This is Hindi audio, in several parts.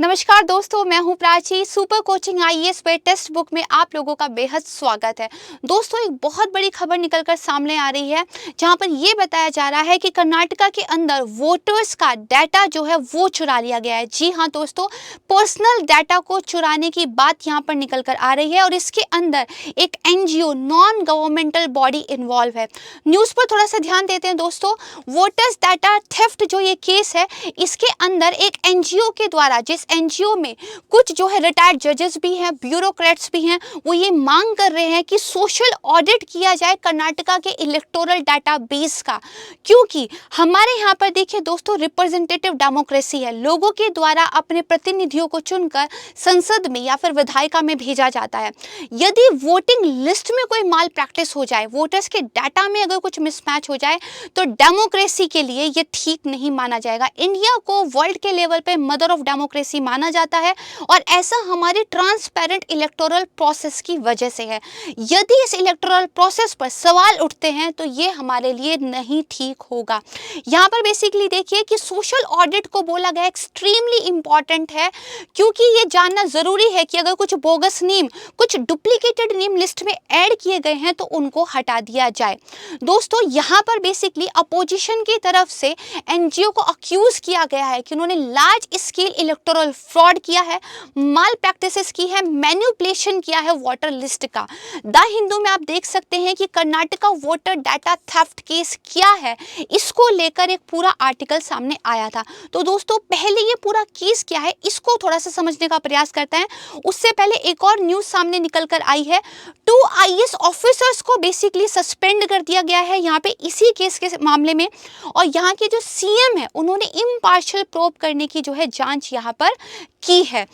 नमस्कार दोस्तों, मैं हूं प्राची। सुपर कोचिंग आईएएस पे टेक्स्ट बुक में आप लोगों का बेहद स्वागत है। दोस्तों, एक बहुत बड़ी खबर निकलकर सामने आ रही है, जहां पर ये बताया जा रहा है कि कर्नाटका के अंदर वोटर्स का डाटा जो है वो चुरा लिया गया है। जी हां दोस्तों, पर्सनल डाटा को चुराने की बात यहां पर निकल कर आ रही है और इसके अंदर एक NGO, non governmental body involve है। न्यूज़ पर थोड़ा सा ध्यान देते हैं दोस्तों। वोटर्स डाटा थेफ्ट जो ये केस है, इसके अंदर एक एनजीओ के द्वारा, जिस एनजीओ में कुछ जो है रिटायर्ड जजेस भी हैं, ब्यूरोक्रेट्स भी हैं, वो ये मांग कर रहे हैं कि सोशल ऑडिट किया जाए कर्नाटका के इलेक्टोरल डाटाबेस का। क्योंकि हमारे यहाँ पर देखिए दोस्तों, रिप्रेजेंटेटिव डेमोक्रेसी है। लोगों के द्वारा अपने प्रतिनिधियों को चुनकर संसद में या फिर विधायिका में भेजा जाता है। यदि वोटिंग लिस्ट में कोई माल प्रैक्टिस हो जाए, वोटर्स के डाटा में अगर कुछ मिसमैच हो जाए, तो डेमोक्रेसी के लिए ये ठीक नहीं माना जाएगा। इंडिया को वर्ल्ड के लेवल पे मदर ऑफ डेमोक्रेसी माना जाता है और ऐसा हमारे ट्रांसपेरेंट इलेक्टोरल प्रोसेस की वजह से है। यदि इस इलेक्टोरल प्रोसेस पर सवाल उठते हैं तो ये हमारे लिए नहीं ठीक होगा। यहाँ पर बेसिकली देखिए कि सोशल ऑडिट को बोला गया एक्सट्रीमली इंपॉर्टेंट है, क्योंकि ये जानना जरूरी है कि अगर कुछ बोगस नेम, कुछ डुप्लीकेटेड नेम लिस्ट में ऐड किए गए हैं तो उनको हटा दिया जाए। दोस्तों, यहाँ पर बेसिकली अपोजिशन की तरफ से एनजीओ को अक्यूज किया गया है कि उन्होंने लार्ज स्केल इलेक्टोरल फ्रॉड किया है, माल प्रैक्टिसेस की है, मैनिपुलेशन किया है वोटर लिस्ट का। द हिंदू में आप देख सकते हैं कि Karnataka voter data theft case क्या है, इसको लेकर एक पूरा आर्टिकल सामने आया था। तो दोस्तों, पहले ये पूरा केस क्या है इसको थोड़ा सा समझने का प्रयास करते हैं। उससे पहले एक और न्यूज सामने निकल कर आई है। 2 आईएएस ऑफिसर्स को बेसिकली सस्पेंड कर दिया गया है यहाँ पे इसी केस के मामले में, और यहाँ के जो सीएम है उन्होंने इम्पार्शियल प्रोब करने की जो है जांच यहाँ पर की है।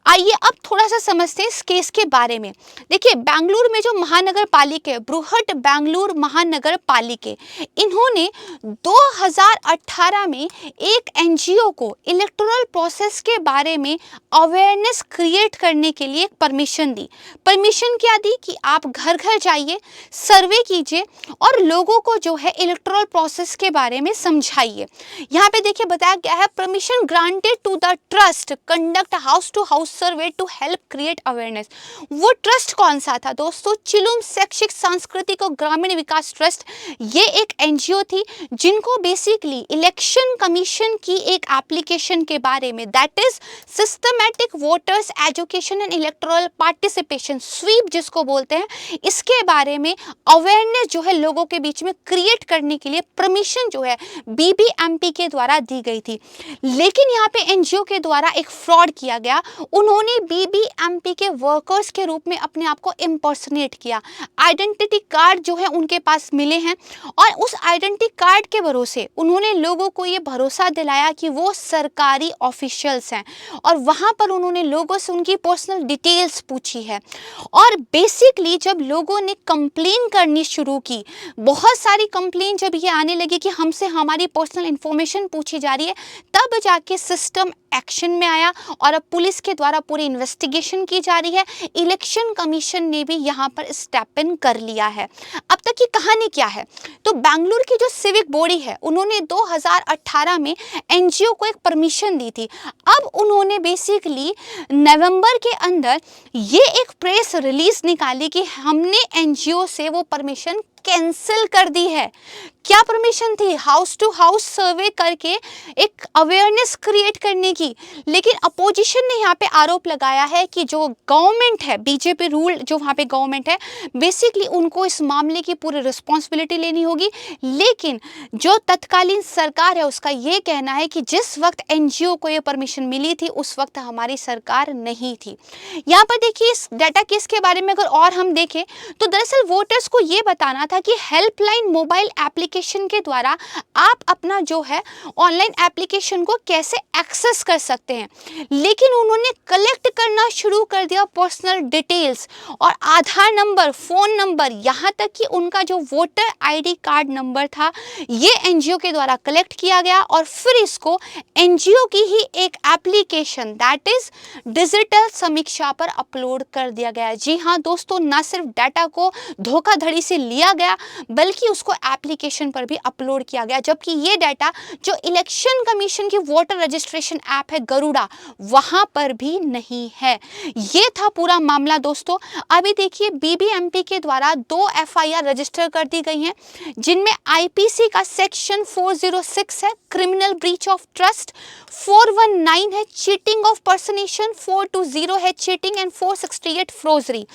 आइए अब थोड़ा सा समझते हैं इस केस के बारे में। देखिए, बेंगलुरु में जो महानगर पालिका है, बृहट बेंगलुरु महानगर पालिका, इन्होंने 2018 में एक एनजीओ को इलेक्टोरल प्रोसेस के बारे में अवेयरनेस क्रिएट करने के लिए परमिशन दी। परमिशन क्या दी कि आप घर घर जाइए, सर्वे कीजिए और लोगों को जो है इलेक्टोरल प्रोसेस के बारे में समझाइए। यहाँ पे देखिए बताया गया है, permission granted to the trust conduct house to house survey to help create awareness. वो ट्रस्ट कौन सा था दोस्तों? चिलुम शैक्षिक सांस्कृतिक और ग्रामीण विकास ट्रस्ट। ये एक एनजीओ थी जिनको बेसिकली इलेक्शन कमीशन की एक एप्लीकेशन के बारे में, that is systematic voters education and electoral participation, SVEEP जिसको बोलते हैं, इसके बारे में अवेयरनेस जो है लोगों के बीच में क्रिएट करने के लिए परमिशन जो है बीबीएमपी के द्वारा दी गई थी। लेकिन यहाँ पे एनजीओ के द्वारा एक फ्रॉड किया गया। उन्होंने बीबीएमपी के वर्कर्स के रूप में अपने आप को इम्पर्सनेट किया। आइडेंटिटी कार्ड जो है उनके पास मिले हैं और उस आइडेंटिटी कार्ड के भरोसे उन्होंने लोगों को ये भरोसा दिलाया कि वो सरकारी ऑफिशियल्स हैं, और वहां पर उन्होंने लोगों से उनकी पर्सनल डिटेल्स पूछी है। और बेसिकली जब लोगों ने कंप्लेन करनी शुरू की, बहुत सारी कंप्लेन जब ये आने लगी कि हमसे हमारी पर्सनल इंफॉर्मेशन पूछी जा रही है, तब जाके सिस्टम एक्शन में आया और अब पुलिस के द्वारा पूरी इन्वेस्टिगेशन की जा रही है। इलेक्शन कमीशन ने भी यहाँ पर स्टेप इन कर लिया है। अब तक की कहानी क्या है? तो बेंगलुरु की जो सिविक बॉडी है, उन्होंने 2018 में एनजीओ को एक परमिशन दी थी। अब उन्होंने बेसिकली नवंबर के अंदर ये एक प्रेस रिलीज निकाली कि हमने एनजीओ से वो परमिशन कैंसिल कर दी है। क्या परमिशन थी? हाउस टू हाउस सर्वे करके एक अवेयरनेस क्रिएट करने की। लेकिन अपोजिशन ने यहाँ पे आरोप लगाया है कि जो गवर्नमेंट है, बीजेपी रूल जो वहाँ पे गवर्नमेंट है, बेसिकली उनको इस मामले की पूरी रिस्पॉन्सिबिलिटी लेनी होगी। लेकिन जो तत्कालीन सरकार है उसका ये कहना है कि जिस वक्त एनजीओ को ये परमिशन मिली थी उस वक्त हमारी सरकार नहीं थी। यहाँ पर देखिए, इस डाटा केस के बारे में अगर और हम देखें तो दरअसल वोटर्स को ये बताना था कि हेल्पलाइन मोबाइल एप्लीकेशन के द्वारा आप अपना जो है ऑनलाइन एप्लीकेशन को कैसे एक्सेस कर सकते हैं। लेकिन उन्होंने कलेक्ट करना शुरू कर दिया पर्सनल डिटेल्स और आधार नंबर, फोन नंबर, यहाँ तक कि उनका जो वोटर आईडी कार्ड नंबर था, ये एनजीओ के द्वारा कलेक्ट किया गया और फिर इसको एनजीओ की ही एक एप्लीकेशन दैट इज डिजिटल समीक्षा पर अपलोड कर दिया गया। जी हाँ दोस्तों, न सिर्फ डाटा को धोखाधड़ी से लिया गया गया बल्कि उसको एप्लीकेशन पर भी अपलोड किया गया, जबकि ये डाटा जो इलेक्शन कमीशन की वोटर रजिस्ट्रेशन ऐप है गरुड़ा, वहां पर भी नहीं है। ये था पूरा मामला दोस्तों। अभी देखिए बीबीएमपी के द्वारा 2 एफआईआर रजिस्टर कर दी गई हैं, जिनमें आईपीसी का सेक्शन 406 है क्रिमिनल ब्रीच ऑफ ट्रस्ट, 419 है चीटिंग ऑफ पर्सनेशन, 420 है चीटिंग एंड 468 फ्रोजरी।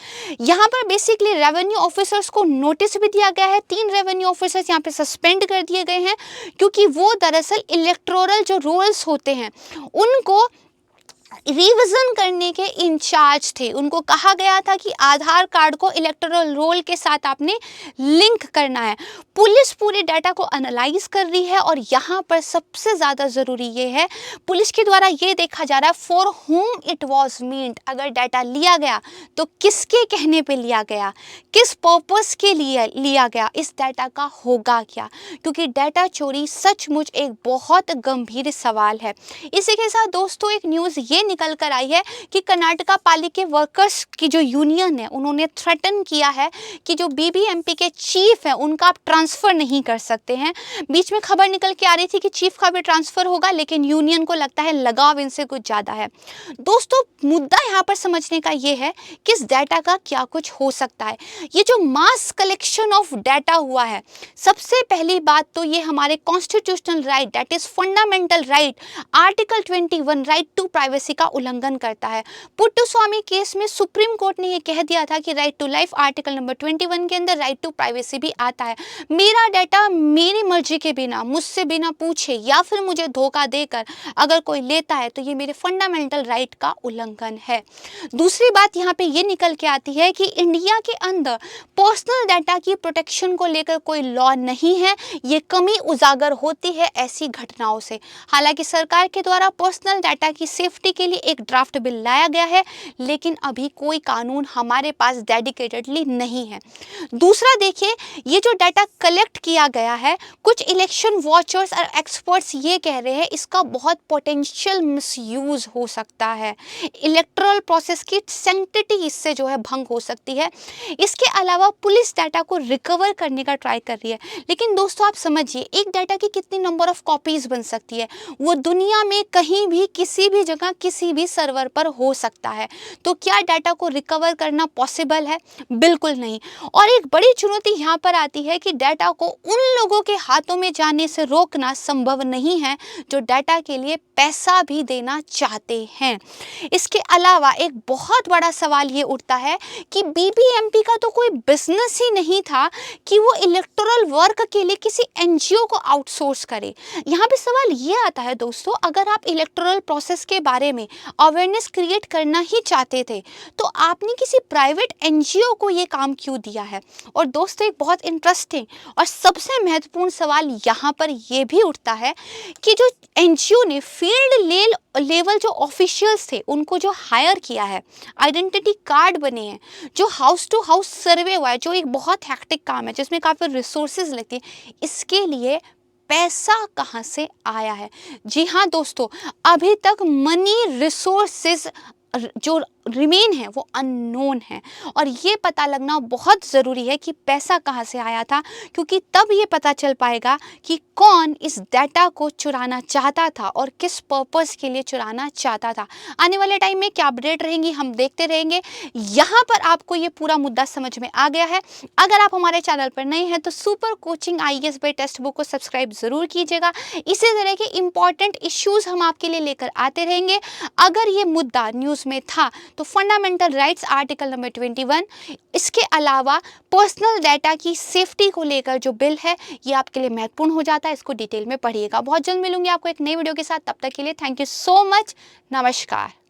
यहाँ पर बेसिकली रेवेन्यू ऑफिसर्स को नोटिस भी दिया गया है। 3 रेवेन्यू ऑफिसर्स यहाँ पे सस्पेंड कर दिए गए हैं, क्योंकि वो दरअसल इलेक्टोरल जो रोल्स होते हैं उनको रिवीजन करने के इंचार्ज थे। उनको कहा गया था कि आधार कार्ड को इलेक्टोरल रोल के साथ आपने लिंक करना है। पुलिस पूरे डाटा को एनालाइज कर रही है और यहाँ पर सबसे ज़्यादा ज़रूरी ये है, पुलिस के द्वारा ये देखा जा रहा है for whom it was meant. अगर डाटा लिया गया तो किसके कहने पे लिया गया, किस पर्पस के लिए लिया गया, इस डाटा का होगा क्या, क्योंकि डाटा चोरी सचमुच एक बहुत गंभीर सवाल है। इसी के साथ दोस्तों एक न्यूज़ ये निकल कर आई है कि कर्नाटका पालिका वर्कर्स की जो यूनियन है उन्होंने थ्रेटन किया है कि जो बीबीएमपी के चीफ है उनका आप ट्रांसफ़र नहीं कर सकते हैं। बीच में खबर निकल के आ रही थी कि चीफ का भी ट्रांसफ़र होगा, लेकिन यूनियन को लगता है लगाव इनसे कुछ ज़्यादा है। दोस्तों मुद्दा यहाँ पर समझने का ये है कि इस डाटा का क्या कुछ हो सकता है। ये जो मास कलेक्शन ऑफ डाटा हुआ है, सबसे पहली बात तो ये हमारे constitutional right that is fundamental right article 21 right to privacy का उल्लंघन करता है। पुट्टुस्वामी केस में सुप्रीम कोर्ट ने ये कह दिया था कि right to life article number 21 के अंदर राइट टू प्राइवेसी भी आता है। मेरा डाटा मेरी मर्जी के बिना, मुझसे बिना पूछे या फिर मुझे धोखा देकर अगर कोई लेता है तो ये मेरे फंडामेंटल राइट का उल्लंघन है। दूसरी बात यहाँ पे ये निकल के आती है कि इंडिया के अंदर पर्सनल डाटा की प्रोटेक्शन को लेकर कोई लॉ नहीं है। ये कमी उजागर होती है ऐसी घटनाओं से। हालांकि सरकार के द्वारा पर्सनल डाटा की सेफ्टी के लिए एक ड्राफ्ट बिल लाया गया है, लेकिन अभी कोई कानून हमारे पास डेडिकेटेडली नहीं है। दूसरा देखिए, ये जो डाटा कलेक्ट किया गया है, कुछ इलेक्शन वॉचर्स और एक्सपर्ट्स ये कह रहे हैं इसका बहुत पोटेंशियल मिसयूज हो सकता है। इलेक्टोरल प्रोसेस की सैंक्टिटी इससे जो है भंग हो सकती है। इसके अलावा पुलिस डाटा को रिकवर करने का ट्राई कर रही है, लेकिन दोस्तों आप समझिए एक डाटा की कितनी नंबर ऑफ कॉपीज बन सकती है, वो दुनिया में कहीं भी किसी भी जगह किसी भी सर्वर पर हो सकता है। तो क्या डाटा को रिकवर करना पॉसिबल है? बिल्कुल नहीं। और एक बड़ी चुनौती यहाँ पर आती है कि डाटा को उन लोगों के हाथों में जाने से रोकना संभव नहीं है जो डाटा के लिए पैसा भी देना चाहते हैं। इसके अलावा एक बहुत बड़ा सवाल ये उठता है कि बीबीएमपी का तो कोई बिजनेस ही नहीं था कि वो इलेक्टोरल वर्क के लिए किसी एनजीओ को आउटसोर्स करे। यहाँ पे सवाल ये आता है दोस्तों, अगर आप इलेक्टोरल प्रोसेस के बारे में अवेयरनेस क्रिएट करना ही चाहते थे तो आपने किसी प्राइवेट एनजीओ को ये काम क्यों दिया है? और दोस्तों एक बहुत इंटरेस्टिंग और सबसे महत्वपूर्ण सवाल यहाँ पर ये भी उठता है कि जो एनजीओ ने फील्ड लेवल जो ऑफिशियल्स थे उनको जो हायर किया है, आइडेंटिटी कार्ड बने हैं, जो हाउस टू हाउस सर्वे हुआ है, जो एक बहुत हैक्टिक काम है जिसमें काफ़ी रिसोर्सेज लगती है, इसके लिए पैसा कहाँ से आया है? जी हाँ दोस्तों, अभी तक मनी रिसोर्सेज जो रिमेन है वो अननोन है और ये पता लगना बहुत ज़रूरी है कि पैसा कहाँ से आया था, क्योंकि तब ये पता चल पाएगा कि कौन इस डाटा को चुराना चाहता था और किस पर्पस के लिए चुराना चाहता था। आने वाले टाइम में क्या अपडेट रहेंगी हम देखते रहेंगे। यहाँ पर आपको ये पूरा मुद्दा समझ में आ गया है। अगर आप हमारे चैनल पर नए हैं तो super coaching IAS by textbook को सब्सक्राइब ज़रूर कीजिएगा। इसी तरह के इंपॉर्टेंट इश्यूज़ हम आपके लिए लेकर आते रहेंगे। अगर ये मुद्दा न्यूज़ में था तो फंडामेंटल राइट्स आर्टिकल नंबर 21, इसके अलावा पर्सनल डाटा की सेफ्टी को लेकर जो बिल है ये आपके लिए महत्वपूर्ण हो जाता है। इसको डिटेल में पढ़िएगा। बहुत जल्द मिलूंगी आपको एक नई वीडियो के साथ। तब तक के लिए थैंक यू सो मच। नमस्कार।